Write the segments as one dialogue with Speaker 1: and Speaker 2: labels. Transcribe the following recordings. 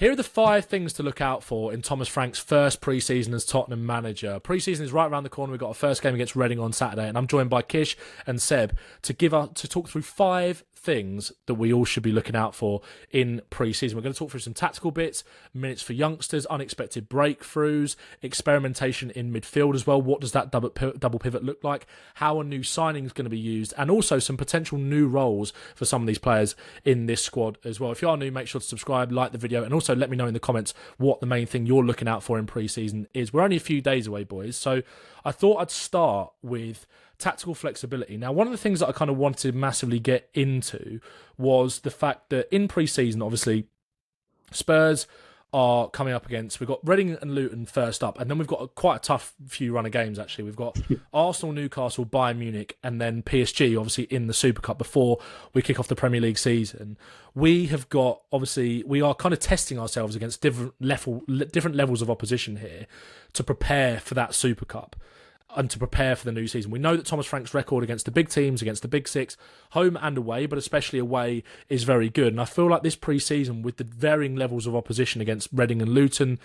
Speaker 1: Here are the 5 things to look out for in Thomas Frank's first pre-season as Tottenham manager. Pre-season is right around the corner. We've got a first game against Reading on Saturday, and I'm joined by Kish and Seb to talk through 5 things that we all should be looking out for in pre-season. We're going to talk through some tactical bits, minutes for youngsters, unexpected breakthroughs, experimentation in midfield as well. What does that double pivot look like? How are new signings going to be used? And also some potential new roles for some of these players in this squad as well. If you are new, make sure to subscribe, like the video, and also let me know in the comments what the main thing you're looking out for in pre-season is. We're only a few days away, boys, so I thought I'd start with tactical flexibility. Now, one of the things that I kind of wanted to massively get into was the fact that in pre-season, obviously, Spurs are coming up against, we've got Reading and Luton first up, and then we've got quite a tough few run of games, actually. We've got Arsenal, Newcastle, Bayern Munich, and then PSG, obviously, in the Super Cup before we kick off the Premier League season. We have got, obviously, we are kind of testing ourselves against different levels of opposition here to prepare for that Super Cup and to prepare for the new season. We know that Thomas Frank's record against the big teams, against the big 6, home and away, but especially away, is very good. And I feel like this pre-season, with the varying levels of opposition against Reading and Luton,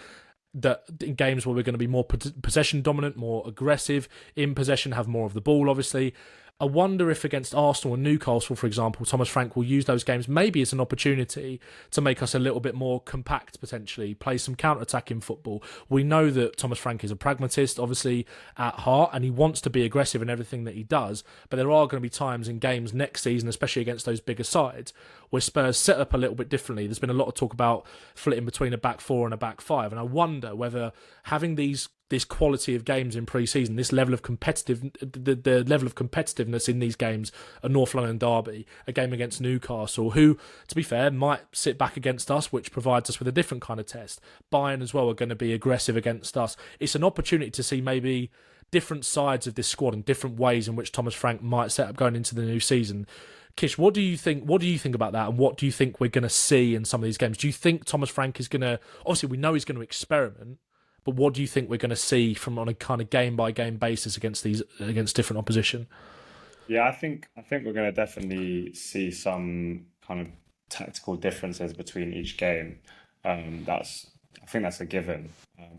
Speaker 1: that in games where we're going to be more possession dominant, more aggressive, in possession, have more of the ball, obviously. I wonder if against Arsenal and Newcastle, for example, Thomas Frank will use those games maybe as an opportunity to make us a little bit more compact, potentially, play some counter-attacking football. We know that Thomas Frank is a pragmatist, obviously, at heart, and he wants to be aggressive in everything that he does, but there are going to be times in games next season, especially against those bigger sides, where Spurs set up a little bit differently. There's been a lot of talk about flitting between a back 4 and a back 5, and I wonder whether having this quality of games in pre-season, this level of the level of competitiveness in these games, a North London derby, a game against Newcastle, who, to be fair, might sit back against us, which provides us with a different kind of test. Bayern as well are going to be aggressive against us. It's an opportunity to see maybe different sides of this squad and different ways in which Thomas Frank might set up going into the new season. Kish, what do you think about that, and what do you think we're going to see in some of these games? Do you think Thomas Frank is going to, obviously we know he's going to experiment, but what do you think we're going to see from on a kind of game-by-game basis against different opposition?
Speaker 2: Yeah, I think we're going to definitely see some kind of tactical differences between each game. I think that's a given,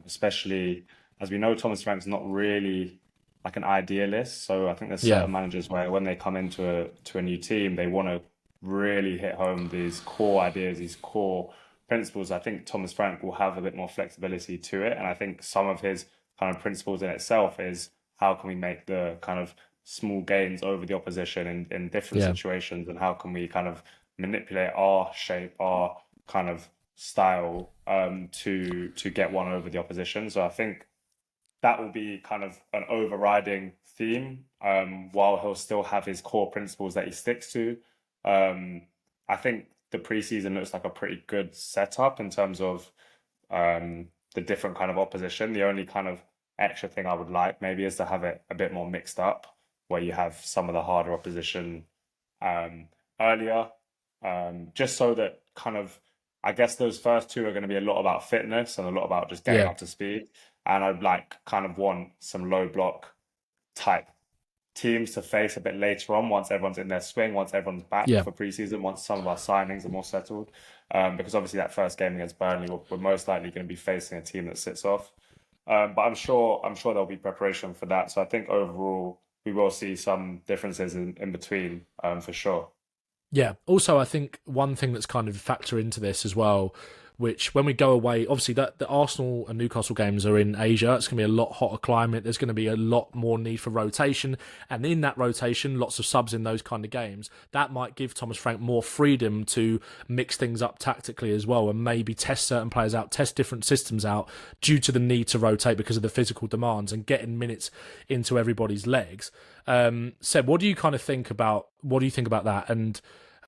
Speaker 2: especially as we know Thomas Frank's not really like an idealist. So I think there's certain managers where when they come into a new team, they want to really hit home these core ideas, these core principles. I think Thomas Frank will have a bit more flexibility to it. And I think some of his kind of principles in itself is how can we make the kind of small gains over the opposition in different situations, and how can we kind of manipulate our shape, our kind of style to get one over the opposition. So I think that will be kind of an overriding theme, while he'll still have his core principles that he sticks to. I think the preseason looks like a pretty good setup in terms of the different kind of opposition. The only kind of extra thing I would like maybe is to have it a bit more mixed up, where you have some of the harder opposition earlier, just so that kind of, I guess those first 2 are going to be a lot about fitness and a lot about just getting up to speed. And I'd want some low block type teams to face a bit later on, once everyone's in their swing, once everyone's back for pre-season, once some of our signings are more settled. Because obviously that first game against Burnley, we're most likely going to be facing a team that sits off. But I'm sure there'll be preparation for that. So I think overall we will see some differences in between, for sure.
Speaker 1: Yeah. Also, I think one thing that's kind of a factor into this as well, which when we go away, obviously the Arsenal and Newcastle games are in Asia. It's going to be a lot hotter climate. There's going to be a lot more need for rotation. And in that rotation, lots of subs in those kind of games. That might give Thomas Frank more freedom to mix things up tactically as well, and maybe test certain players out, test different systems out due to the need to rotate because of the physical demands and getting minutes into everybody's legs. Seb, what do you think about that? And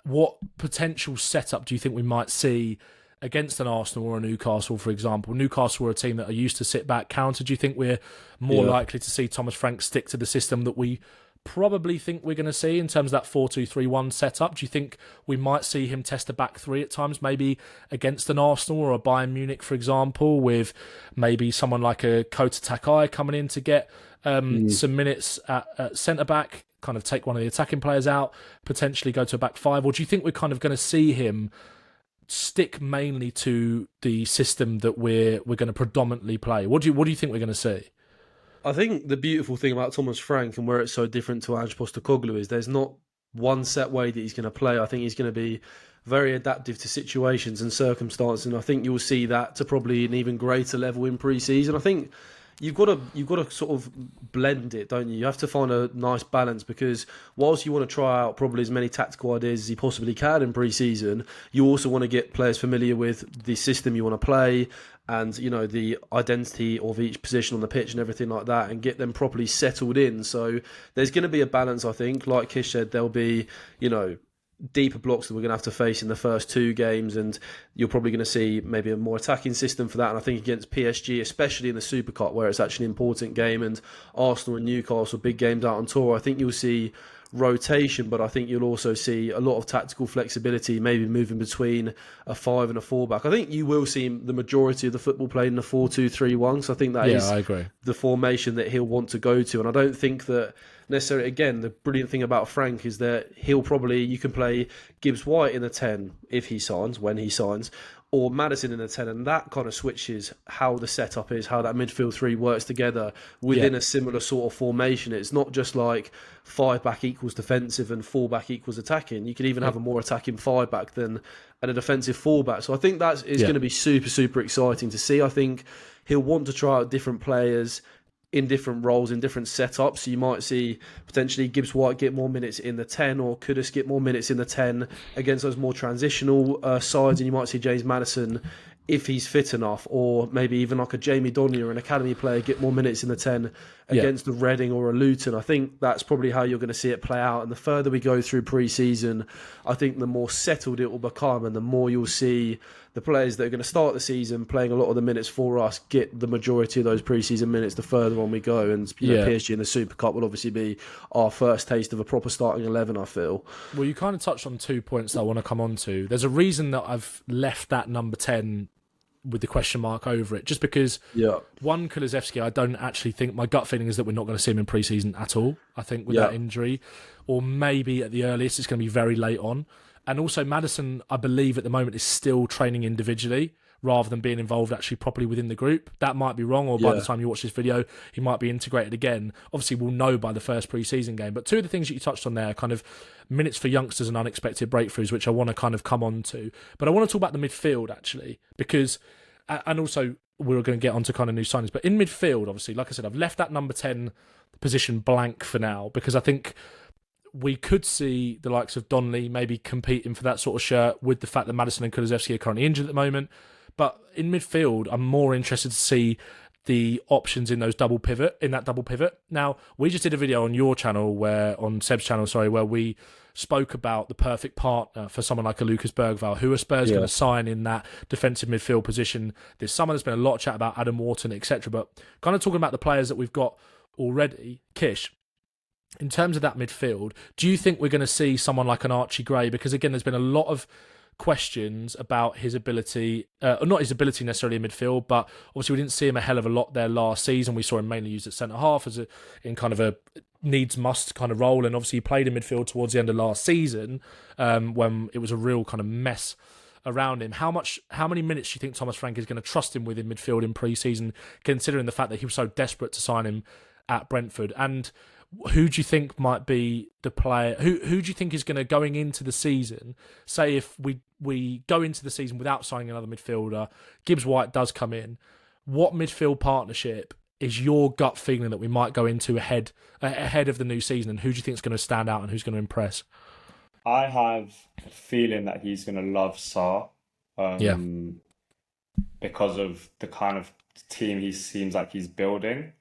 Speaker 1: what potential setup do you think we might see against an Arsenal or a Newcastle, for example? Newcastle are a team that are used to sit back counter. Do you think we're more likely to see Thomas Frank stick to the system that we probably think we're going to see in terms of that 4-2-3-1 setup? Do you think we might see him test a back 3 at times, maybe against an Arsenal or a Bayern Munich, for example, with maybe someone like a Kota Takai coming in to get some minutes at centre-back, kind of take one of the attacking players out, potentially go to a back 5? Or do you think we're kind of going to see him stick mainly to the system that we're going to predominantly play? What do you think we're going to see?
Speaker 3: I think the beautiful thing about Thomas Frank and where it's so different to Ange Postecoglou is there's not one set way that he's going to play. I think he's going to be very adaptive to situations and circumstances, and I think you'll see that to probably an even greater level in pre-season. I think you've got to sort of blend it, don't you? You have to find a nice balance, because whilst you want to try out probably as many tactical ideas as you possibly can in pre-season, you also want to get players familiar with the system you want to play and, you know, the identity of each position on the pitch and everything like that, and get them properly settled in. So there's going to be a balance, I think. Like Kish said, there'll be, you know, deeper blocks that we're going to have to face in the first two games, and you're probably going to see maybe a more attacking system for that. And I think against PSG, especially in the Super Cup, where it's actually an important game, and Arsenal and Newcastle, big games out on tour, I think you'll see rotation, but I think you'll also see a lot of tactical flexibility, maybe moving between a 5 and a 4 back. I think you will see the majority of the football played in a 4-2-3-1, so I think that is
Speaker 1: I agree.
Speaker 3: the formation that he'll want to go to. And I don't think that necessarily, again, the brilliant thing about Frank is that you can play Gibbs-White in the 10 if he signs, when he signs, or Maddison in the 10, and that kind of switches how the setup is, how that midfield three works together within a similar sort of formation. It's not just like 5 back equals defensive and 4 back equals attacking. You could even have a more attacking 5 back than and a defensive 4 back. So I think that is going to be super, super exciting to see. I think he'll want to try out different players in different roles, in different setups. So you might see potentially Gibbs-White get more minutes in the 10, or Kudus get more minutes in the 10 against those more transitional sides, and you might see James Maddison, if he's fit enough, or maybe even like a Jamie Donnelly or an academy player, get more minutes in the 10 against a Reading or a Luton. I think that's probably how you're going to see it play out. And the further we go through pre-season, I think the more settled it will become, and the more you'll see the players that are going to start the season playing a lot of the minutes for us get the majority of those pre-season minutes the further on we go. And you know, PSG in the Super Cup will obviously be our first taste of a proper starting 11, I feel.
Speaker 1: Well, you kind of touched on 2 points that I want to come on to. There's a reason that I've left that number 10 with the question mark over it, just because one, Kulusevski, I don't actually think, my gut feeling is that we're not going to see him in pre-season at all. I think with that injury, or maybe at the earliest it's going to be very late on. And also Maddison, I believe at the moment, is still training individually rather than being involved actually properly within the group. That might be wrong, or by the time you watch this video, he might be integrated again. Obviously, we'll know by the first pre-season game. But two of the things that you touched on there, kind of minutes for youngsters and unexpected breakthroughs, which I want to kind of come on to. But I want to talk about the midfield, actually, because, and also we're going to get onto kind of new signings. But in midfield, obviously, like I said, I've left that number 10 position blank for now, because I think we could see the likes of Donnelly maybe competing for that sort of shirt, with the fact that Maddison and Kulusevski are currently injured at the moment. But in midfield, I'm more interested to see the options in that double pivot. Now, we just did a video on your channel, on Seb's channel, where we spoke about the perfect partner for someone like a Lucas Bergvall, who are Spurs going to sign in that defensive midfield position this summer. There's been a lot of chat about Adam Wharton, etc. But kind of talking about the players that we've got already, Kish, in terms of that midfield, do you think we're going to see someone like an Archie Gray? Because again, there's been a lot of questions about his ability, not his ability necessarily in midfield, but obviously we didn't see him a hell of a lot there last season. We saw him mainly used at centre-half in kind of a needs-must kind of role, and obviously he played in midfield towards the end of last season when it was a real kind of mess around him. How many minutes do you think Thomas Frank is going to trust him with in midfield in pre-season, considering the fact that he was so desperate to sign him at Brentford? And who do you think might be the player? Who do you think is going to, going into the season, say if we go into the season without signing another midfielder, Gibbs-White does come in, what midfield partnership is your gut feeling that we might go into ahead of the new season, and who do you think is going to stand out and who's going to impress?
Speaker 2: I have a feeling that he's going to love Sarr, because of the kind of team he seems like he's building.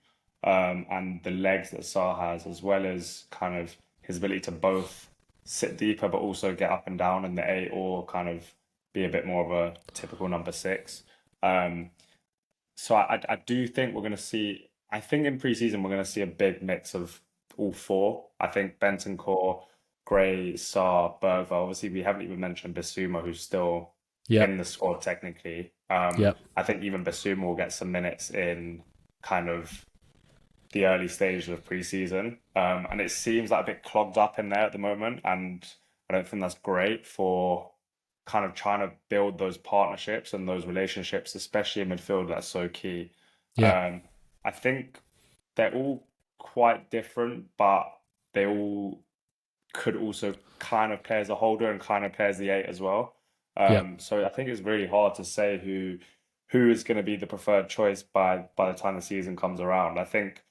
Speaker 2: And the legs that Sarr has, as well as kind of his ability to both sit deeper but also get up and down in the 8, or kind of be a bit more of a typical number 6. So I do think we're going to see, I think in pre-season we're going to see a big mix of all 4. I think Bentancur, Gray, Sarr, Bergvall. Obviously we haven't even mentioned Bissouma, who's still in the squad technically. I think even Bissouma will get some minutes in kind of the early stages of pre-season, and it seems like a bit clogged up in there at the moment, and I don't think that's great for kind of trying to build those partnerships and those relationships, especially in midfield. That's so key.
Speaker 1: Yeah.
Speaker 2: I think they're all quite different, but they all could also kind of play as a holder and kind of play as the eight as well.
Speaker 1: Yeah.
Speaker 2: So I think it's really hard to say who is going to be the preferred choice by the time the season comes around. I think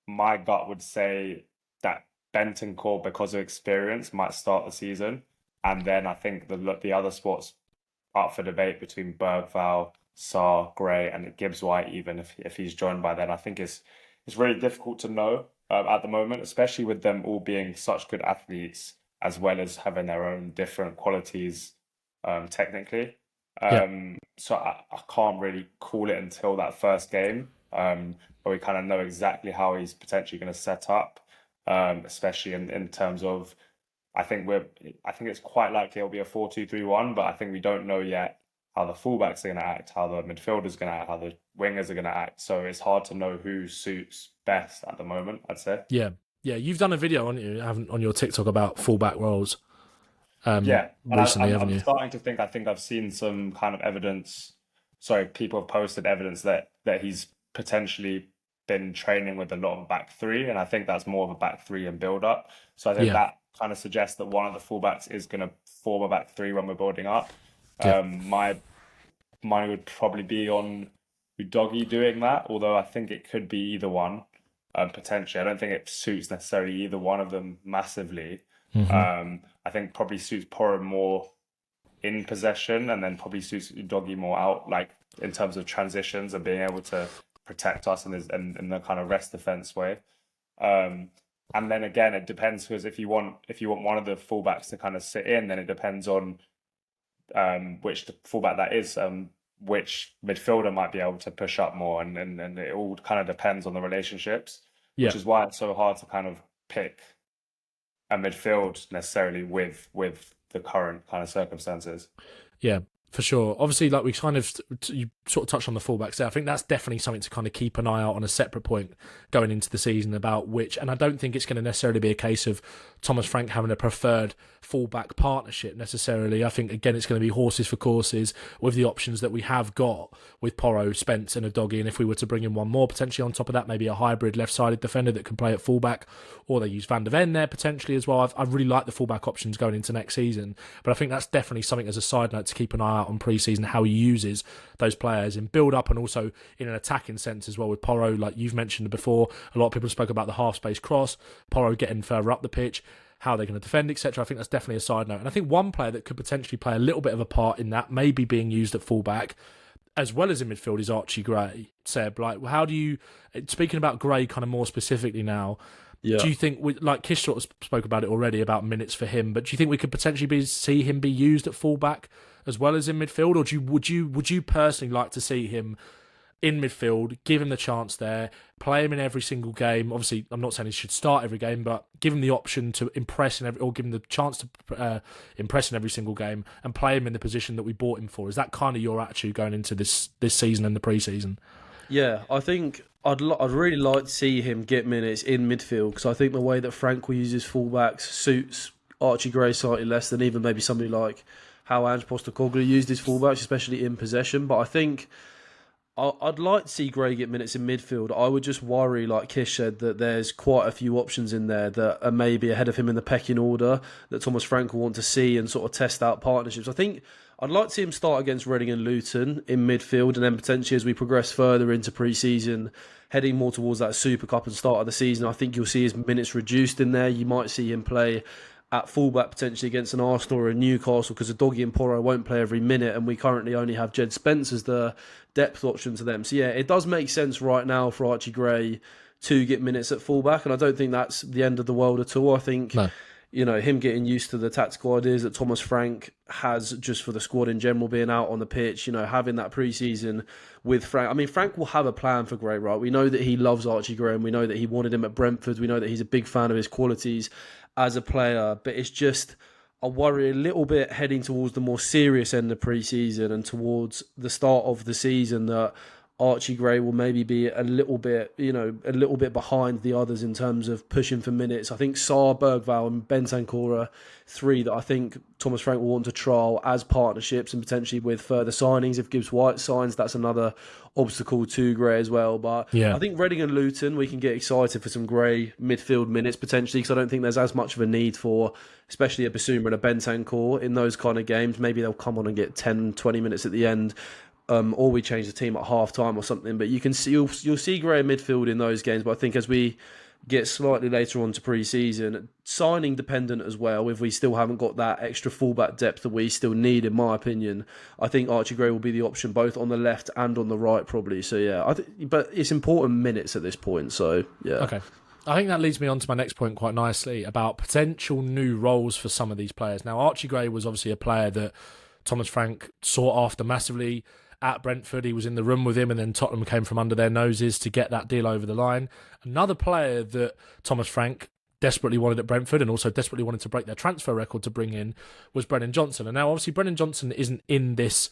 Speaker 2: my gut would say that Bentancur, because of experience, might start the season, and then I think the other spots up for debate between Bergvall, Sarr, Gray, and Gibbs-White, even if he's joined by then. I think it's really difficult to know at the moment, especially with them all being such good athletes as well as having their own different qualities technically. So I can't really call it until that first game, where we kind of know exactly how he's potentially going to set up, especially in terms of, I think it's quite likely it'll be a 4-2-3-1, but I think we don't know yet how the fullbacks are going to act, how the midfielders are going to act, how the wingers are going to act. So it's hard to know who suits best at the moment, I'd say.
Speaker 1: Yeah. You've done a video on your TikTok about fullback roles.
Speaker 2: Yeah, and
Speaker 1: Recently, haven't
Speaker 2: I'm
Speaker 1: you?
Speaker 2: starting to think. I think I've seen some kind of evidence. Sorry, people have posted evidence that he's potentially been training with a lot of back three, and I think that's more of a back three and build up. So I think that kind of suggests that one of the fullbacks is going to form a back three when we're building up. My money would probably be on Udogie doing that, although I think it could be either one, potentially. I don't think it suits necessarily either one of them massively. I think probably suits Porro more in possession, and then probably suits Udogie more out, like in terms of transitions and being able to protect us in the kind of rest defense way. And then again, it depends, because if you want one of the fullbacks to kind of sit in, then it depends on which the fullback that is, which midfielder might be able to push up more, and it all kind of depends on the relationships, which is why it's so hard to kind of pick a midfield necessarily with the current kind of circumstances.
Speaker 1: Yeah, for sure. Obviously, like we kind of you sort of touched on the fullbacks there. I think that's definitely something to kind of keep an eye out on a separate point going into the season about which, and I don't think it's going to necessarily be a case of Thomas Frank having a preferred fullback partnership necessarily. I think again it's going to be horses for courses with the options that we have got with Porro, Spence, and Udogie. And if we were to bring in one more potentially on top of that, maybe a hybrid left-sided defender that can play at fullback, or they use Van der Ven there potentially as well. I really like the fullback options going into next season, but I think that's definitely something as a side note to keep an eye out on pre-season, how he uses those players in build-up and also in an attacking sense as well with Porro. Like you've mentioned before, a lot of people spoke about the half-space cross, Porro getting further up the pitch, how they're going to defend, etc. I think that's definitely a side note. And I think one player that could potentially play a little bit of a part in that, maybe being used at fullback as well as in midfield, is Archie Gray. Seb, like, how do you, speaking about Gray kind of more specifically now, do you think, like Kish sort of spoke about it already, about minutes for him, but do you think we could potentially see him be used at fullback as well as in midfield, or would you personally like to see him in midfield, give him the chance there, play him in every single game? Obviously, I'm not saying he should start every game, but give him the option to impress or give him the chance to impress in every single game and play him in the position that we bought him for. Is that kind of your attitude going into this season and the pre-season?
Speaker 3: Yeah, I think I'd really like to see him get minutes in midfield, because I think the way that Frank will use his fullbacks suits Archie Gray slightly less than even maybe somebody like how Ange Postecoglou used his fullbacks, especially in possession. But I think I'd like to see Gray get minutes in midfield. I would just worry, like Kish said, that there's quite a few options in there that are maybe ahead of him in the pecking order that Thomas Frank will want to see and sort of test out partnerships. I think I'd like to see him start against Reading and Luton in midfield, and then potentially as we progress further into pre-season, heading more towards that Super Cup and start of the season, I think you'll see his minutes reduced in there. You might see him play at fullback potentially against an Arsenal or a Newcastle, because Udogie and Porro won't play every minute, and we currently only have Jed Spence as the depth option to them. So yeah, it does make sense right now for Archie Gray to get minutes at fullback, and I don't think that's the end of the world at all. I think him getting used to the tactical ideas that Thomas Frank has just for the squad in general, being out on the pitch, having that pre-season with Frank. I mean, Frank will have a plan for Gray, right? We know that he loves Archie Gray, and we know that he wanted him at Brentford. We know that he's a big fan of his qualities as a player, but it's just, I worry a little bit heading towards the more serious end of pre-season and towards the start of the season that Archie Gray will maybe be a little bit behind the others in terms of pushing for minutes. I think Sarr, Bergvall and Bentancur are three that I think Thomas Frank will want to trial as partnerships and potentially with further signings. If Gibbs-White signs, that's another obstacle to Gray as well. But I think Reading and Luton, we can get excited for some Gray midfield minutes potentially, because I don't think there's as much of a need for, especially a Basuma and a Bentancur in those kind of games. Maybe they'll come on and get 10, 20 minutes at the end. Or we change the team at half time or something. But you can see you'll see Gray midfield in those games. But I think as we get slightly later on to pre-season, signing dependent as well, if we still haven't got that extra fullback depth that we still need, in my opinion, I think Archie Gray will be the option both on the left and on the right probably. So yeah, but it's important minutes at this point. So yeah.
Speaker 1: Okay. I think that leads me on to my next point quite nicely about potential new roles for some of these players. Now, Archie Gray was obviously a player that Thomas Frank sought after massively at Brentford. He was in the room with him, and then Tottenham came from under their noses to get that deal over the line. Another player that Thomas Frank desperately wanted at Brentford and also desperately wanted to break their transfer record to bring in was Brennan Johnson. And now, obviously, Brennan Johnson isn't in this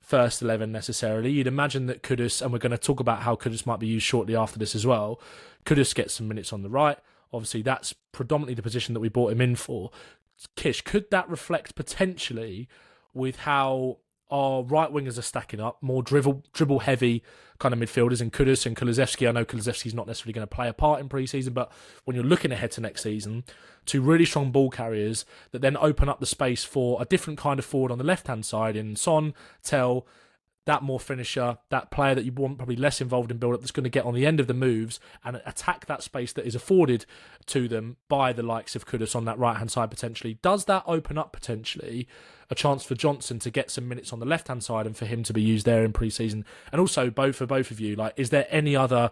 Speaker 1: first 11 necessarily. You'd imagine that Kudus, and we're going to talk about how Kudus might be used shortly after this as well, Kudus gets some minutes on the right. Obviously, that's predominantly the position that we brought him in for. Kish, could that reflect potentially with how our right wingers are stacking up, more dribble heavy kind of midfielders in Kudus and Kulusevski? I know Kulusevski's not necessarily going to play a part in pre-season, but when you're looking ahead to next season, two really strong ball carriers that then open up the space for a different kind of forward on the left-hand side in Son, Tel, that more finisher, that player that you want probably less involved in build-up, that's going to get on the end of the moves and attack that space that is afforded to them by the likes of Kudus on that right-hand side potentially. Does that open up potentially a chance for Johnson to get some minutes on the left-hand side and for him to be used there in pre-season? And also, for both of you, like, is there any other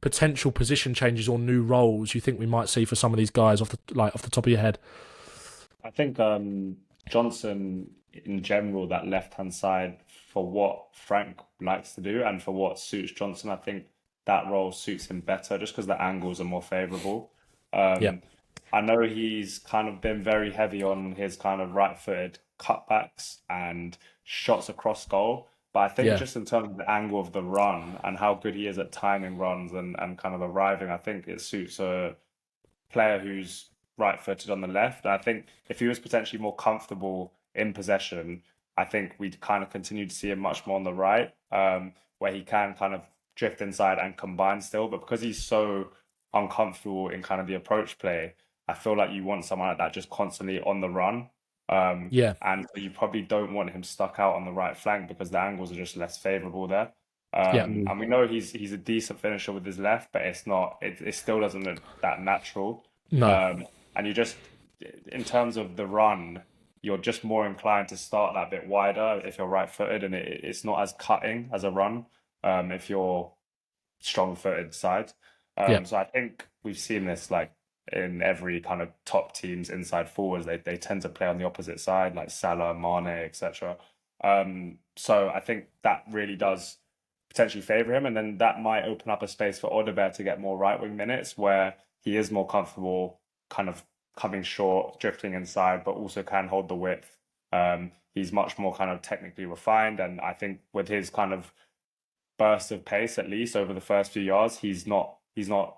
Speaker 1: potential position changes or new roles you think we might see for some of these guys off the top of your head?
Speaker 2: I think Johnson, in general, that left-hand side, for what Frank likes to do and for what suits Johnson, I think that role suits him better just because the angles are more favourable. I know he's kind of been very heavy on his kind of right-footed cutbacks and shots across goal, but I think just in terms of the angle of the run and how good he is at timing runs and kind of arriving, I think it suits a player who's right-footed on the left. And I think if he was potentially more comfortable in possession, I think we'd kind of continue to see him much more on the right, where he can kind of drift inside and combine still. But because he's so uncomfortable in kind of the approach play, I feel like you want someone like that just constantly on the run. And you probably don't want him stuck out on the right flank because the angles are just less favourable there. And we know he's a decent finisher with his left, but it's not. It still doesn't look that natural.
Speaker 1: No.
Speaker 2: And you just, in terms of the run, you're just more inclined to start that bit wider if you're right-footed, and it's not as cutting as a run if you're strong-footed side. So I think we've seen this like in every kind of top teams inside forwards. They tend to play on the opposite side, like Salah, Mane, etc. So I think that really does potentially favour him, and then that might open up a space for Odegaard to get more right-wing minutes where he is more comfortable kind of coming short, drifting inside, but also can hold the width. He's much more kind of technically refined, and I think with his kind of burst of pace, at least over the first few yards, he's not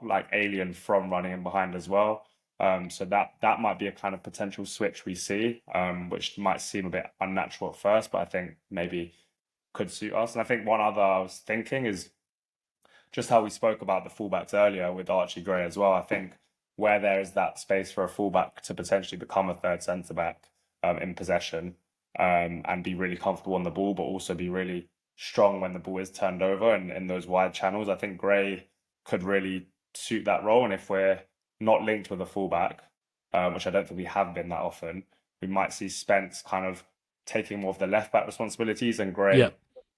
Speaker 2: like alien from running in behind as well. So that might be a kind of potential switch we see, which might seem a bit unnatural at first, but I think maybe could suit us. And I think one other I was thinking is just how we spoke about the fullbacks earlier with Archie Gray as well. I think where there is that space for a fullback to potentially become a third centre-back in possession and be really comfortable on the ball, but also be really strong when the ball is turned over and in those wide channels, I think Gray could really suit that role. And if we're not linked with a fullback, which I don't think we have been that often, we might see Spence kind of taking more of the left-back responsibilities and Gray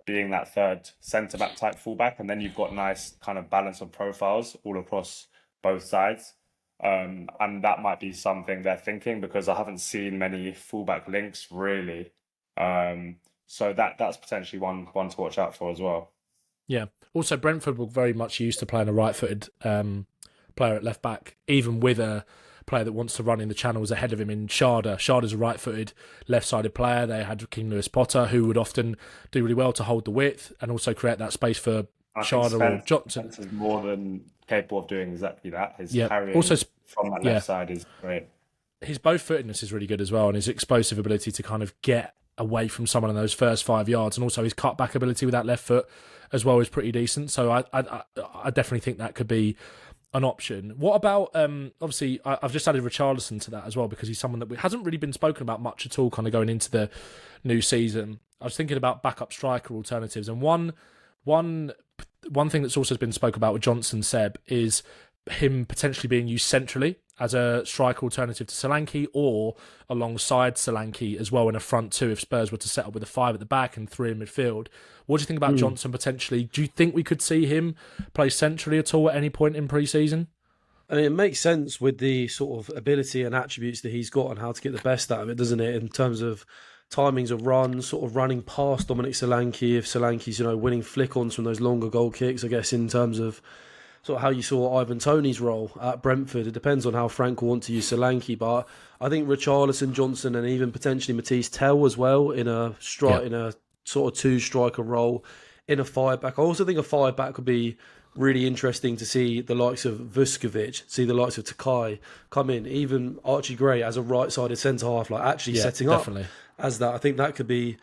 Speaker 2: being that third centre-back type fullback. And then you've got nice kind of balance of profiles all across both sides. And that might be something they're thinking because I haven't seen many fullback links really. So that's potentially one to watch out for as well.
Speaker 1: Yeah. Also, Brentford were very much used to playing a right-footed player at left back, even with a player that wants to run in the channels ahead of him in Sharda. Sharda's a right-footed, left-sided player. They had King Lewis Potter, who would often do really well to hold the width and also create that space for
Speaker 2: I think
Speaker 1: Sharda or Johnson.
Speaker 2: Spence is more than capable of doing exactly that. His
Speaker 1: Yeah.
Speaker 2: carrying
Speaker 1: Also,
Speaker 2: from that left side is great.
Speaker 1: his both footedness is really good as well, and his explosive ability to kind of get away from someone in those first 5 yards, and also his cutback ability with that left foot as well is pretty decent. So I definitely think that could be an option. What about obviously I've just added Richarlison to that as well, because he's someone that hasn't really been spoken about much at all kind of going into the new season. I was thinking about backup striker alternatives, and one thing that's also been spoken about with Johnson, Seb, is him potentially being used centrally as a striker alternative to Solanke, or alongside Solanke as well in a front two if Spurs were to set up with a 5 at the back and 3 in midfield. What do you think about Johnson potentially? Do you think we could see him play centrally at all at any point in pre-season?
Speaker 3: I mean, it makes sense with the sort of ability and attributes that he's got and how to get the best out of it, doesn't it? In terms of timings of runs, sort of running past Dominic Solanke, if Solanke's, winning flick-ons from those longer goal kicks, I guess, in terms of sort of how you saw Ivan Toney's role at Brentford. It depends on how Frank will want to use Solanke, but I think Richarlison, Johnson, and even potentially Matisse Tell as well in a sort of 2-striker role in a 5-back. I also think a 5-back would be really interesting to see the likes of Vuskovic, see the likes of Takai come in, even Archie Gray as a right-sided centre-half, actually setting
Speaker 1: definitely
Speaker 3: up as that. I think that could be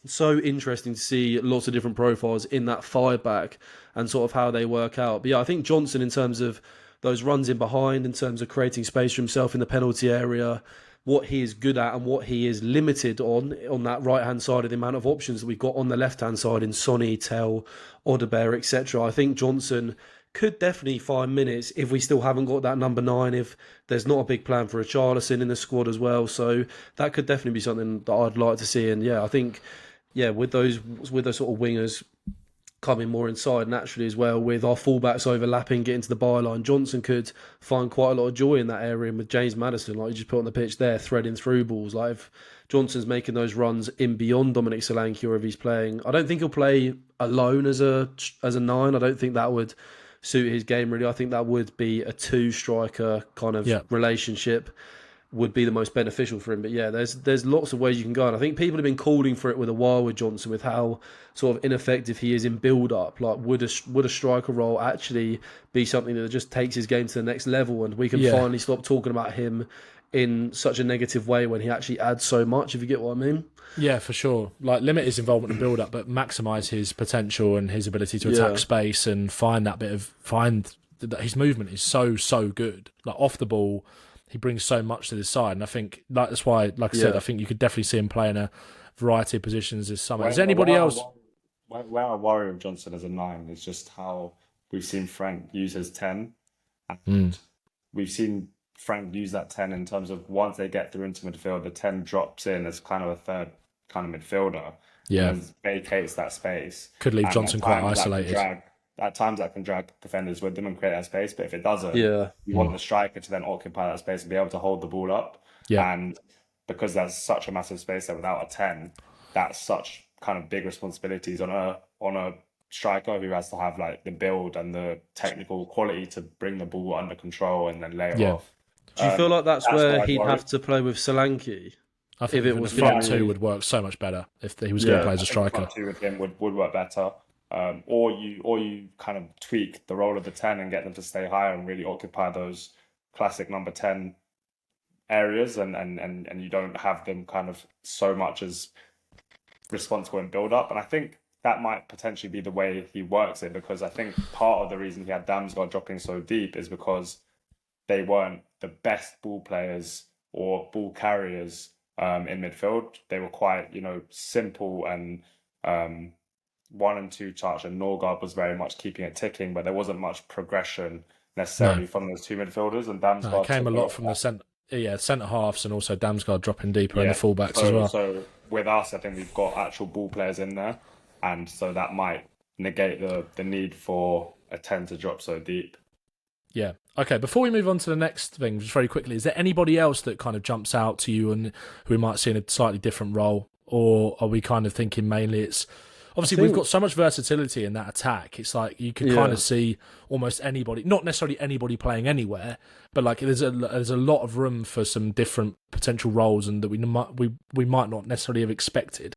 Speaker 3: so interesting to see lots of different profiles in that 5-back and sort of how they work out. But yeah, I think Johnson, in terms of those runs in behind, in terms of creating space for himself in the penalty area, what he is good at and what he is limited on that right-hand side of the amount of options that we've got on the left-hand side in Sonny, Tell, Odebear, etc. I think Johnson could definitely find minutes if we still haven't got that number 9, if there's not a big plan for Richarlison in the squad as well. So that could definitely be something that I'd like to see. And yeah, I think, with those sort of wingers coming more inside naturally as well, with our fullbacks overlapping, getting to the byline, Johnson could find quite a lot of joy in that area. And with James Maddison, like you just put on the pitch there, threading through balls, like if Johnson's making those runs in beyond Dominic Solanke, or if he's playing, I don't think he'll play alone as a 9. I don't think that would suit his game really. I think that would be a 2-striker kind of relationship would be the most beneficial for him. But yeah, there's lots of ways you can go, and I think people have been calling for it with a while with Johnson, with how sort of ineffective he is in build-up. Like, would a striker role actually be something that just takes his game to the next level, and we can finally stop talking about him in such a negative way when he actually adds so much, if you get what I mean?
Speaker 1: Yeah, for sure. Like, limit his involvement in build-up, but maximise his potential and his ability to attack space and find that his movement is so good. Like, off the ball, he brings so much to this side, and I think that's why, like I said, I think you could definitely see him play in a variety of positions this summer. Is anybody else?
Speaker 2: Where I worry of Johnson as a 9 is just how we've seen Frank use his 10, and we've seen Frank use that 10 in terms of once they get through into midfield, the 10 drops in as kind of a third kind of midfielder.
Speaker 1: Yeah,
Speaker 2: and vacates that space.
Speaker 1: Could leave Johnson quite isolated.
Speaker 2: At times that can drag defenders with them and create that space, but if it doesn't, you want the striker to then occupy that space and be able to hold the ball up. Yeah. And because there's such a massive space there without a 10, that's such kind of big responsibilities on a striker who has to have like the build and the technical quality to bring the ball under control and then lay it off.
Speaker 3: Do you feel like that's where he'd have to play with Solanke?
Speaker 1: I think if it was front 2 would work so much better if he was going to play as a striker.
Speaker 2: Front 2 with him would work better. Or you kind of tweak the role of the 10 and get them to stay higher and really occupy those classic number 10 areas, and you don't have them kind of so much as responsible in build up. And I think that might potentially be the way he works it, because I think part of the reason he had Damsgaard dropping so deep is because they weren't the best ball players or ball carriers in midfield. They were quite, simple and 1 and 2 touch, and Norgard was very much keeping it ticking, but there wasn't much progression necessarily from those 2 midfielders. And Damsgaard
Speaker 1: came a lot from the centre halves, and also Damsgaard dropping deeper in the fullbacks as well.
Speaker 2: So with us, I think we've got actual ball players in there, and so that might negate the need for a 10 to drop so deep.
Speaker 1: Yeah. Okay, before we move on to the next thing, just very quickly, is there anybody else that kind of jumps out to you and who we might see in a slightly different role? Or are we kind of thinking mainly it's... Obviously, we've got so much versatility in that attack. It's like you can kind of see almost anybody, not necessarily anybody playing anywhere, but like there's a lot of room for some different potential roles, and that we might not necessarily have expected.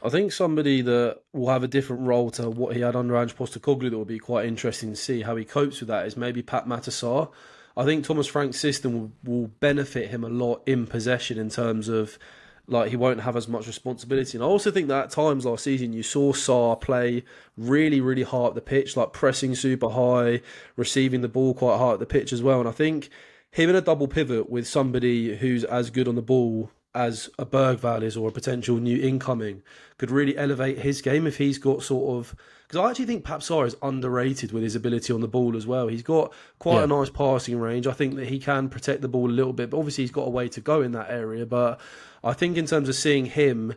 Speaker 3: I think somebody that will have a different role to what he had under Ange Postecoglou that will be quite interesting to see how he copes with that is maybe Pat Matasar. I think Thomas Frank's system will benefit him a lot in possession in terms of like he won't have as much responsibility. And I also think that at times last season you saw Sarr play really, really hard at the pitch, like pressing super high, receiving the ball quite hard at the pitch as well. And I think him in a double pivot with somebody who's as good on the ball as a Bergvall is or a potential new incoming could really elevate his game if he's got sort of... Because I actually think Papsar is underrated with his ability on the ball as well. He's got quite a nice passing range. I think that he can protect the ball a little bit, but obviously he's got a way to go in that area. But I think in terms of seeing him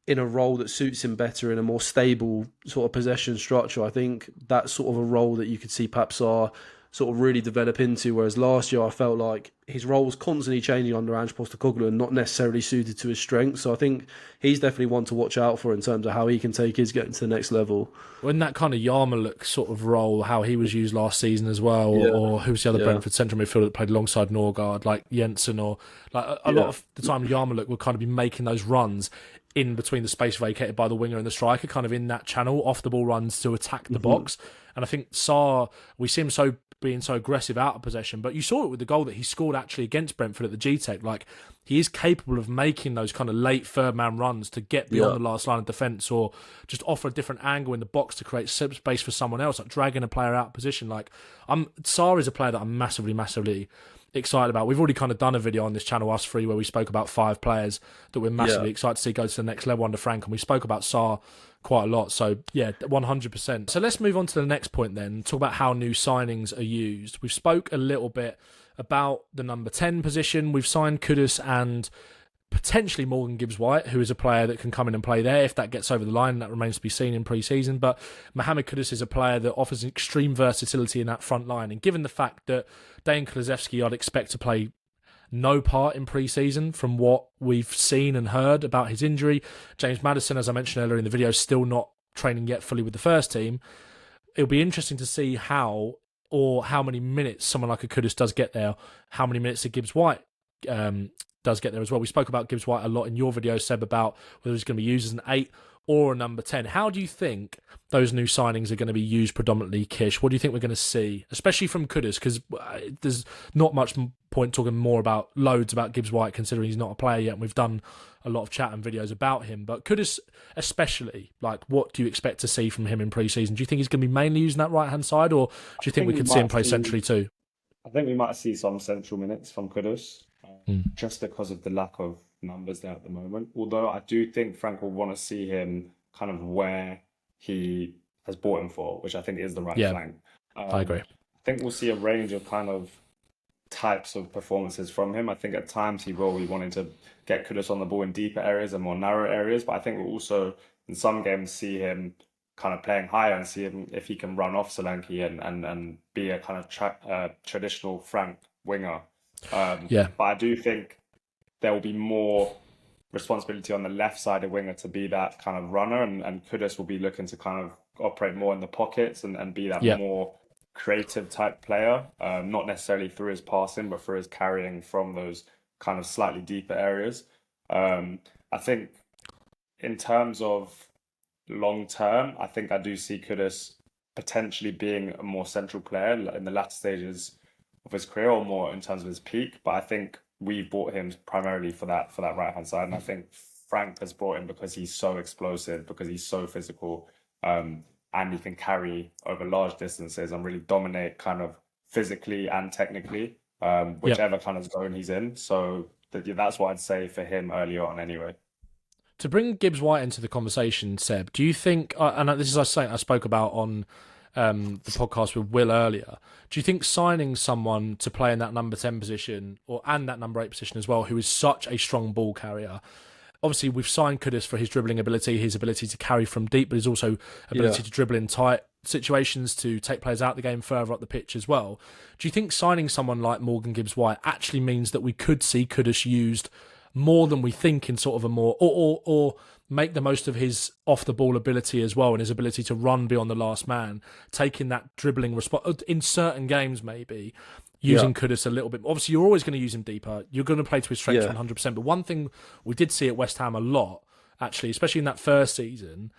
Speaker 3: in a role that suits him better in a more stable sort of possession structure, I think that's sort of a role that you could see Papsar sort of really develop into, whereas last year I felt like his role was constantly changing under Ange Postecoglou and not necessarily suited to his strengths. So I think he's definitely one to watch out for in terms of how he can take his getting to the next level.
Speaker 1: In that kind of Yarmulke sort of role, how he was used last season as well, or who's the other Brentford central midfielder that played alongside Norgard, like Jensen, or like a lot of the time Yarmulke would kind of be making those runs in between the space vacated by the winger and the striker, kind of in that channel, off the ball runs to attack the box. And I think Sarr, we see him being so aggressive out of possession, but you saw it with the goal that he scored actually against Brentford at the G-Tech. Like, he is capable of making those kind of late third man runs to get beyond the last line of defence, or just offer a different angle in the box to create space for someone else, like dragging a player out of position. Like, Sarr is a player that I'm massively excited about. We've already kind of done a video on this channel, us three, where we spoke about 5 players that we're massively excited to see go to the next level under Frank, and we spoke about Sarr quite a lot. So yeah, 100%. So let's move on to the next point then, talk about how new signings are used. We've spoke a little bit about the number 10 position. We've signed Kudus and potentially Morgan Gibbs-White, who is a player that can come in and play there if that gets over the line. That remains to be seen in pre-season. But Mohamed Kudus is a player that offers extreme versatility in that front line. And given the fact that Dejan Kulusevski, I'd expect to play no part in pre-season from what we've seen and heard about his injury. James Maddison, as I mentioned earlier in the video, is still not training yet fully with the first team. It'll be interesting to see how many minutes someone like a Kudus does get there, how many minutes a Gibbs-White does get there as well. We spoke about Gibbs-White a lot in your video, Seb, about whether he's going to be used as an 8 or a number 10. How do you think those new signings are going to be used predominantly, Kish? What do you think we're going to see, especially from Kudus? Because there's not much point talking loads about Gibbs-White, considering he's not a player yet, and we've done a lot of chat and videos about him. But Kudus especially, like, what do you expect to see from him in pre-season? Do you think he's going to be mainly using that right-hand side, or do you think we could see him play centrally too?
Speaker 2: I think we might see some central minutes from Kudus, just because of the lack of numbers there at the moment. Although I do think Frank will want to see him kind of where he has bought him for, which I think is the right flank.
Speaker 1: I agree.
Speaker 2: I think we'll see a range of kind of types of performances from him. I think at times he will be wanting to get Kudus on the ball in deeper areas and more narrow areas, but I think we'll also in some games see him kind of playing higher and see him if he can run off Solanke and be a kind of traditional Frank winger. But I do think there will be more responsibility on the left side of winger to be that kind of runner, and Kudus will be looking to kind of operate more in the pockets and be that more creative type player, not necessarily through his passing, but through his carrying from those kind of slightly deeper areas. I think in terms of long term, I think I do see Kudus potentially being a more central player in the latter stages of his career, or more in terms of his peak. But I think we bought him primarily for that right hand side, and I think Frank has brought him because he's so explosive, because he's so physical, and he can carry over large distances and really dominate kind of physically and technically, whichever kind of zone he's in. So that's what I'd say for him early on anyway.
Speaker 1: To bring Gibbs-White into the conversation, Seb, do you think, and this is something I spoke about on the podcast with Will earlier, do you think signing someone to play in that number 10 position and that number 8 position as well, who is such a strong ball carrier? Obviously, we've signed Kudus for his dribbling ability, his ability to carry from deep, but his also ability to dribble in tight situations, to take players out the game further up the pitch as well. Do you think signing someone like Morgan Gibbs-White actually means that we could see Kudus used more than we think in sort of a more, or make the most of his off-the-ball ability as well, and his ability to run beyond the last man, taking that dribbling response in certain games maybe, using Kudus a little bit. Obviously, you're always going to use him deeper. You're going to play to his strengths 100%. But one thing we did see at West Ham a lot, actually, especially in that first season,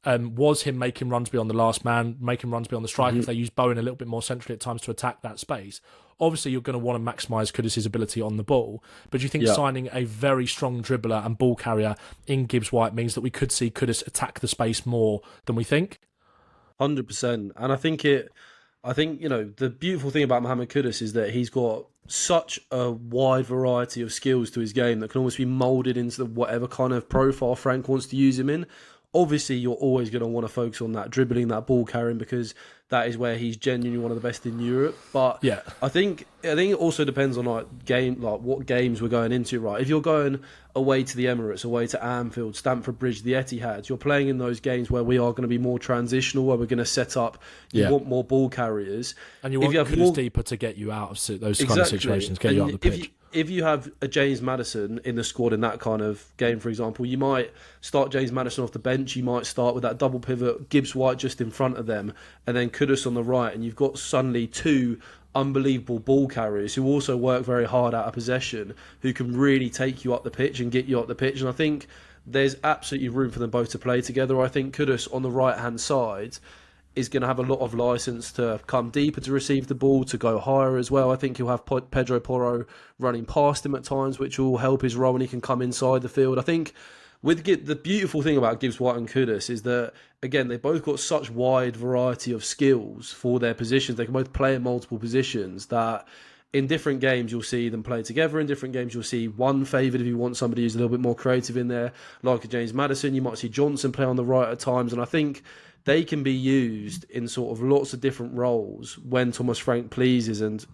Speaker 1: was him making runs beyond the last man, making runs beyond the striker. If they use Bowen a little bit more centrally at times to attack that space, obviously you're going to want to maximise Kudus's ability on the ball. But do you think signing a very strong dribbler and ball carrier in Gibbs-White means that we could see Kudus attack the space more than we think?
Speaker 3: 100%. And I think the beautiful thing about Mohamed Kudus is that he's got such a wide variety of skills to his game that can almost be moulded into whatever kind of profile Frank wants to use him in. Obviously, you're always going to want to focus on that dribbling, that ball carrying, because that is where he's genuinely one of the best in Europe. But I think it also depends on what games we're going into, right? If you're going away to the Emirates, away to Anfield, Stamford Bridge, the Etihad, you're playing in those games where we are going to be more transitional, where we're going to set up. You want more ball carriers,
Speaker 1: and you want Kudus deeper to get you out of those kind of situations, get you out of the pitch.
Speaker 3: If you have a James Maddison in the squad in that kind of game, for example, you might start James Maddison off the bench. You might start with that double pivot, Gibbs-White just in front of them, and then Kudus on the right, and you've got suddenly two unbelievable ball carriers who also work very hard out of possession, who can really take you up the pitch and get you up the pitch. And I think there's absolutely room for them both to play together. I think Kudus on the right-hand side is going to have a lot of license to come deeper to receive the ball, to go higher as well. I think he'll have Pedro Porro running past him at times, which will help his role, and he can come inside the field. I think the beautiful thing about Gibbs-White and Kudus is that, again, they've both got such wide variety of skills for their positions. They can both play in multiple positions that in different games you'll see them play together. In different games you'll see one favoured if you want somebody who's a little bit more creative in there, like a James Maddison. You might see Johnson play on the right at times, and I think they can be used in sort of lots of different roles when Thomas Frank pleases. And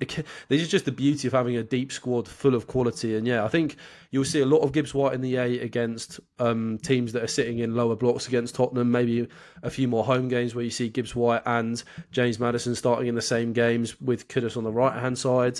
Speaker 3: this is just the beauty of having a deep squad full of quality. And I think you'll see a lot of Gibbs-White in the 8 against teams that are sitting in lower blocks against Tottenham. Maybe a few more home games where you see Gibbs-White and James Maddison starting in the same games with Kudus on the right-hand side.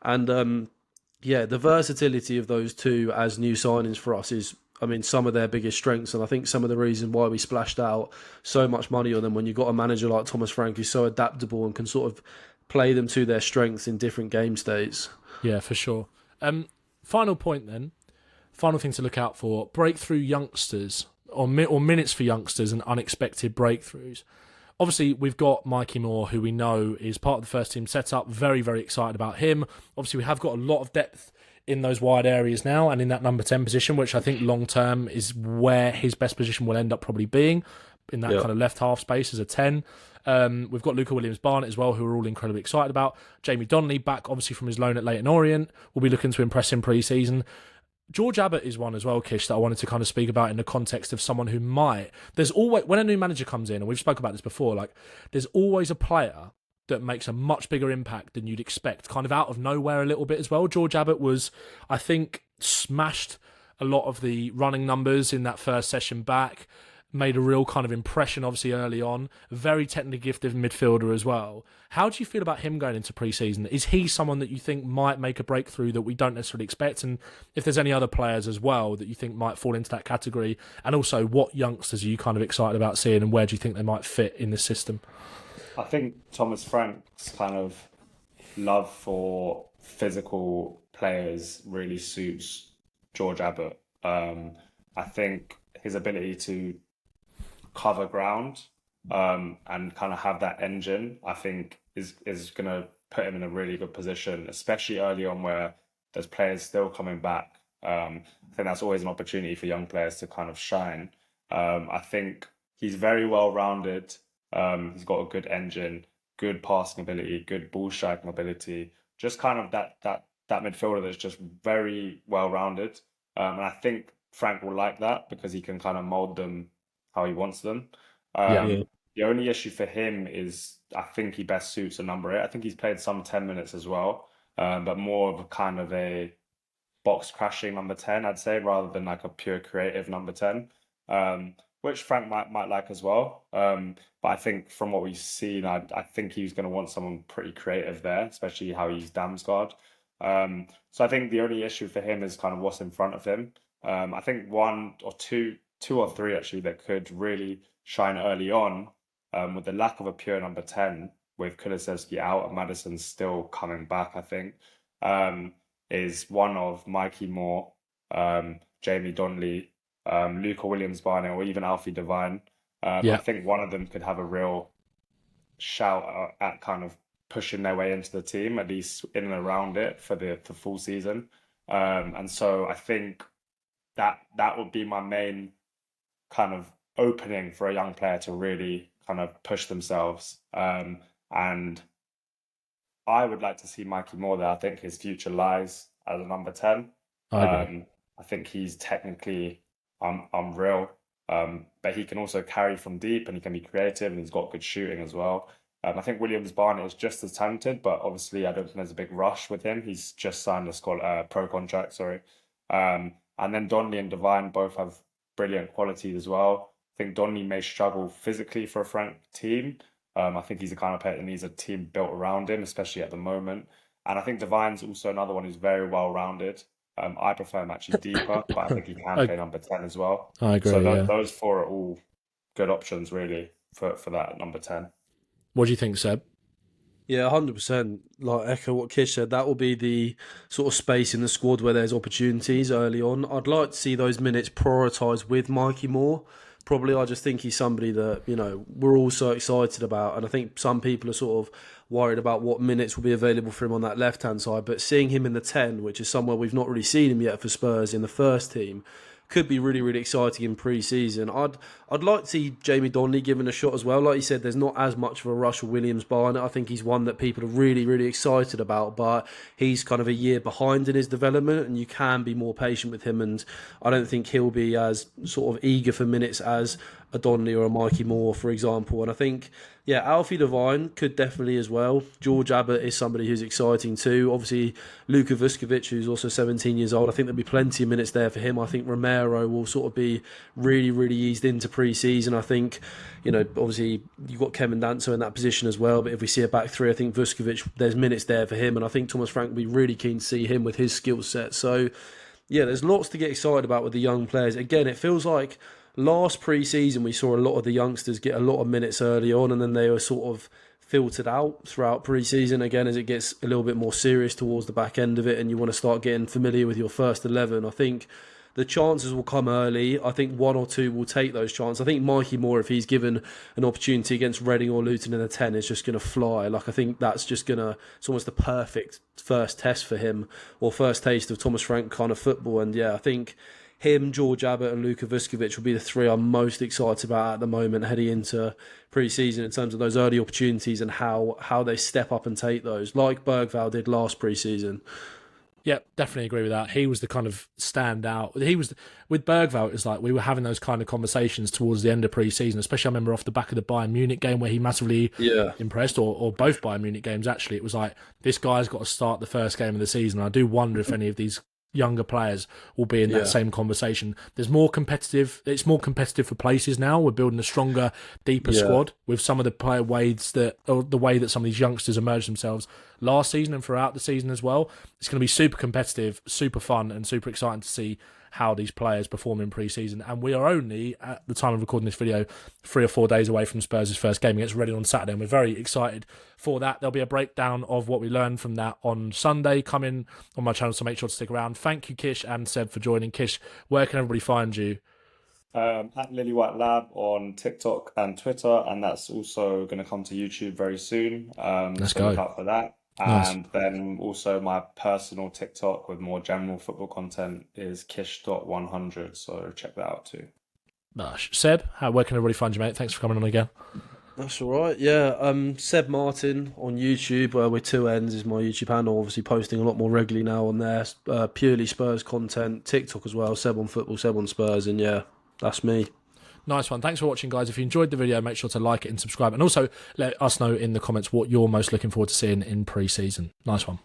Speaker 3: And the versatility of those two as new signings for us is, some of their biggest strengths, and I think some of the reason why we splashed out so much money on them when you've got a manager like Thomas Frank who's so adaptable and can sort of play them to their strengths in different game states.
Speaker 1: Yeah, for sure. Final point then. Final thing to look out for: breakthrough youngsters or minutes for youngsters and unexpected breakthroughs. Obviously, we've got Mikey Moore, who we know is part of the first team setup. Very, very excited about him. Obviously, we have got a lot of depth in those wide areas now and in that number 10 position, which I think long term is where his best position will end up probably being, in that kind of left half space as a 10. We've got Luca Williams-Barnett as well, who we're all incredibly excited about. Jamie Donnelly back obviously from his loan at Leyton Orient. We'll be looking to impress in pre-season. George Abbott is one as well, Kish, that I wanted to kind of speak about in the context of someone who might. There's always, when a new manager comes in, and we've spoken about this before, like there's always a player that makes a much bigger impact than you'd expect, kind of out of nowhere a little bit as well. George Abbott was, I think, smashed a lot of the running numbers in that first session back, made a real kind of impression, obviously, early on. Very technically gifted midfielder as well. How do you feel about him going into pre-season? Is he someone that you think might make a breakthrough that we don't necessarily expect? And if there's any other players as well that you think might fall into that category? And also, what youngsters are you kind of excited about seeing, and where do you think they might fit in this system?
Speaker 2: I think Thomas Frank's kind of love for physical players really suits George Abbott. I think his ability to cover ground and kind of have that engine, I think is going to put him in a really good position, especially early on where there's players still coming back. I think that's always an opportunity for young players to kind of shine. I think he's very well-rounded. He's got a good engine, good passing ability, good ball striking ability. Just kind of that midfielder that's just very well-rounded. And I think Frank will like that because he can kind of mould them how he wants them. The only issue for him is I think he best suits a number 8. I think he's played some 10 minutes as well, but more of a kind of a box-crashing number 10, I'd say, rather than like a pure creative number 10. Which Frank might like as well. But I think from what we've seen, I think he's going to want someone pretty creative there, especially how he used Damsgaard. So I think the only issue for him is kind of what's in front of him. I think two or three actually that could really shine early on, with the lack of a pure number 10, with Kulusevski out and Maddison still coming back, I think, is one of Mikey Moore, Jamie Donnelly, Luca Williams-Barney, or even Alfie Devine. I
Speaker 1: Yeah,
Speaker 2: think one of them could have a real shout at kind of pushing their way into the team, at least in and around it for the full season. And so I think that would be my main kind of opening for a young player to really kind of push themselves. And I would like to see Mikey Moore there. I think his future lies as a number 10.
Speaker 1: I agree.
Speaker 2: I think he's technically unreal, but he can also carry from deep and he can be creative and he's got good shooting as well. I think Williams Barnett is just as talented, but obviously I don't think there's a big rush with him. He's just signed a pro contract, sorry. And then Donnelly and Devine both have brilliant qualities as well. I think Donnelly may struggle physically for a Frank team. I think he's the kind of player that needs a team built around him, especially at the moment. And I think Devine's also another one who's very well rounded. I prefer him actually deeper, but I think he can play number 10 as well.
Speaker 1: I agree.
Speaker 2: So
Speaker 1: Yeah.
Speaker 2: those four are all good options really for that number 10.
Speaker 1: What do you think, Seb?
Speaker 3: Yeah, 100%. Like echo what Kish said, that will be the sort of space in the squad where there's opportunities early on. I'd like to see those minutes prioritised with Mikey Moore. Probably, I just think he's somebody that, we're all so excited about. And I think some people are sort of worried about what minutes will be available for him on that left-hand side. But seeing him in the 10, which is somewhere we've not really seen him yet for Spurs in the first team, could be really, really exciting in pre-season. I'd like to see Jamie Donnelly given a shot as well. Like you said, there's not as much of a rush for Williams Barnett. I think he's one that people are really, really excited about, but he's kind of a year behind in his development, and you can be more patient with him. And I don't think he'll be as sort of eager for minutes as a Donnelly or a Mikey Moore, for example. And I think, yeah, Alfie Devine could definitely as well. George Abbott is somebody who's exciting too. Obviously, Luka Vuskovic, who's also 17 years old. I think there'll be plenty of minutes there for him. I think Romero will sort of be really, really eased into pre-season. I think, obviously you've got Kevin Danso in that position as well. But if we see a back three, I think Vuskovic, there's minutes there for him. And I think Thomas Frank will be really keen to see him with his skill set. So, yeah, there's lots to get excited about with the young players. Again, it feels like last pre-season we saw a lot of the youngsters get a lot of minutes early on, and then they were sort of filtered out throughout pre-season. Again, as it gets a little bit more serious towards the back end of it and you want to start getting familiar with your first 11, I think the chances will come early. I think one or two will take those chances. I think Mikey Moore, if he's given an opportunity against Reading or Luton in the 10, is just going to fly. Like, I think that's just it's almost the perfect first test for him, or first taste of Thomas Frank kind of football. And yeah, I think him, George Abbott and Luka Vuskovic will be the three I'm most excited about at the moment heading into pre-season in terms of those early opportunities and how they step up and take those, like Bergvall did last pre-season.
Speaker 1: Yeah, definitely agree with that. He was the kind of standout. He was with Bergvall. It was like we were having those kind of conversations towards the end of pre-season, especially I remember off the back of the Bayern Munich game where he massively impressed, or both Bayern Munich games actually. It was like, this guy's got to start the first game of the season. I do wonder if any of these younger players will be in that same conversation. It's more competitive for places now. We're building a stronger, deeper squad with some of the player ways the way that some of these youngsters emerged themselves last season and throughout the season as well. It's going to be super competitive, super fun, and super exciting to see how these players perform in pre-season. And we are only, at the time of recording this video, 3 or 4 days away from Spurs' first game against Reading on Saturday, and we're very excited for that. There'll be a breakdown of what we learned from that on Sunday coming on my channel, so make sure to stick around. Thank you, Kish and Seb, for joining. Kish, where can everybody find you?
Speaker 2: At Lilywhite Lab on TikTok and Twitter, and that's also going to come to YouTube very soon.
Speaker 1: Let's
Speaker 2: so
Speaker 1: go.
Speaker 2: Look out for that.
Speaker 1: Nice.
Speaker 2: And then also my personal TikTok with more general football content is kish.100, so check that out too.
Speaker 1: Nice. Seb, where can everybody find you, mate? Thanks for coming on again.
Speaker 3: That's all right. Yeah, Seb Martin on YouTube, with 2 N's is my YouTube handle. Obviously posting a lot more regularly now on there. Purely Spurs content. TikTok as well. Seb on Football, Seb on Spurs, and yeah, that's me.
Speaker 1: Nice one. Thanks for watching, guys. If you enjoyed the video, make sure to like it and subscribe. And also let us know in the comments what you're most looking forward to seeing in pre-season. Nice one.